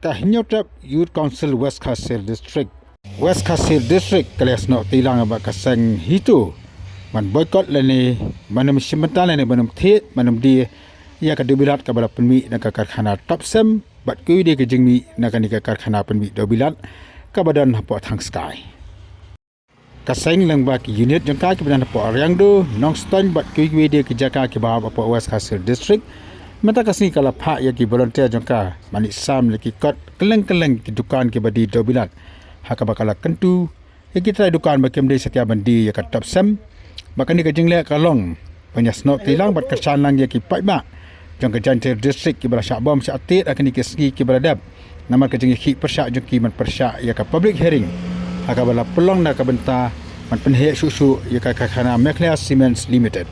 Kahinyotap Youth Council West Kassel District. West Kassel District kalias no tilang abak kasang hitu. Man boykot lani manum simental lani manum thiet manum di ia kadubilat kabala penmi nak karkhana Topsem bat kui di kejingmi nak ni karkhana penmi dobilat kabadan hapo thang sky. Kasang lang bak unit jangka kebadan hapo aryang do nong ston bat kui di kejaka kebab hapo West Kassel District. Mata kasih kalau pak ya ki volunteer jangka manik sam lagi kot keleng-keleng ki dukan ki badi dobilat haka bakala kentu ya kita dukan bakem de setiap bandi ya kat top sem bakani ka jingle kalong penyasno tilang bat kersan lang ya ki pai ba jangka jantir district ki bala syabam syatit akan ki ski ki beradab nama ka jingi ki persyak jengki man persyak ya ka public hearing haka bala pelong nak ka benta man penhe susu ya ka khana Maclear Cements Limited.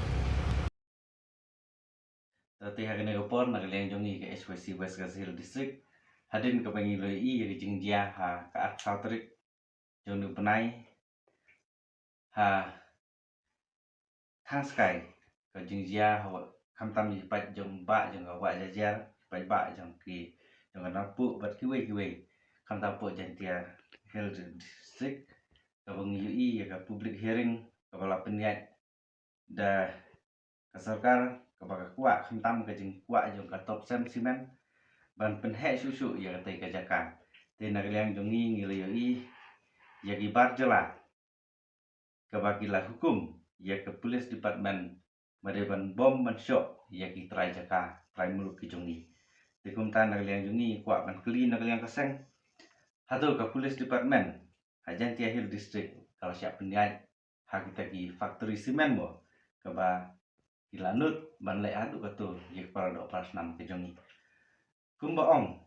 Tadi hari ni report nak liang jongi ke SYC West Kassel District hadin ke pangi loi i ke jingdia ha ke Atsaltrik jonu penai ha thang sky ke jingdia ha kamtam ni pat jong ba jong wa jajar pat ba jong ki jong napu bat kiwe kamtam po jantia Health District ke pangi i ke public hearing ke bala peniat da ke sarkar kebaga kuat hentam ke jeng kuat jong ka top sem simen ban penhe susu ya katai ka jakan te nagliang jongi ngilai ya gibar jela kebagilah hukum ya ke police department madeban bom man shot ya ki trai jaka trai muluk ki jongi te kumta nagliang jongi kuat ban kli nagliang kaseng hatu ka police department hajan tia hill district kalau siap pendiat ha kita ki factory simen mo keba ilanut ban le adu katu ye para do prasnam ke jongi kumbaong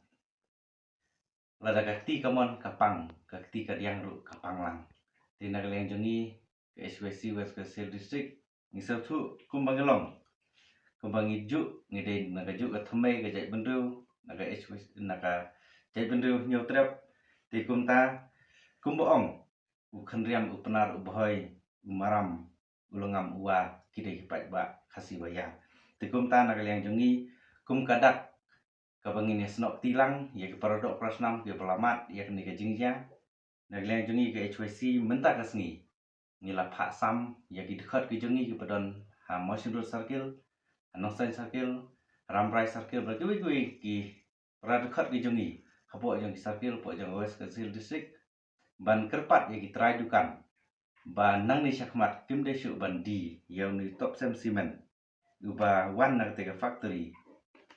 lada kakti kamon kapang kakti kadiang ru kapang lang tinag leng jongi ke SYC West Kassel District ngisau thu kumbangelong kumbangi ju ngide naga ju ka thmei ka jai bendu naga SYC naga jai bendu nyotrap ti kumta kumbaong u khandriam upnar ubhoi umaram ulungam uwa kide hipat ba khasi baya tikum ta nak liang jongi kum kadak kabangin snok tilang ya ke parodok prasnam ke pelamat ya ke ni jingja nak liang jongi ke HYC menta kasngi ngila phak sam ya ki dekat ke jongi ke padon ha Motion Road Circle Nongsai Circle Ramrai Circle berkuwi ki pra dekat ke jongi hapo jong circle po jong West Kassel District ban kerpat ya ki try dukan ban nang ni syakmat kim de syuk bandi yang ni top sem cement uba wan nak te factory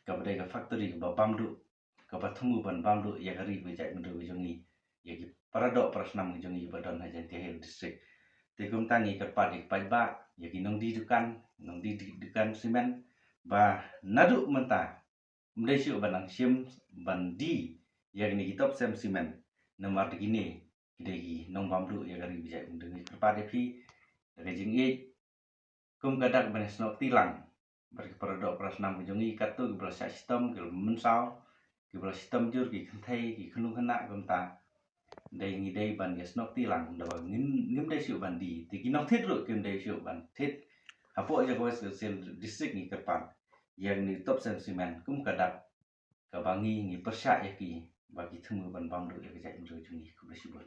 ka bade ka factory ba bamdu ka bathumu ban bamdu ya gari be jai mendu jongi ya ki paradok prasnam jongi badon hajan Hill District te kum tani ka pat ik ba ya ki nong di dukan cement ba nadu menta mde syuk banang sim bandi ya ni top sem cement nomor gini kidegi nong bamdu ya gari bijak mendengi kepada pi dari jingi kum kadak benesnok tilang berkeparodok prasnam jongi katu gebla sistem gel mensau gebla sistem jur ki khanthai ki khunu khana gumta dei ngi dei ban yesnok tilang dawa ngim dei syuk bandi tiki nok thit ru kim dei syuk ban thit apo ja West Kassel District ni kerpan yang ni top sen cement kum kadak kabangi ni persyak yaki bagi themu ban bamdu ya kejak jongi kubla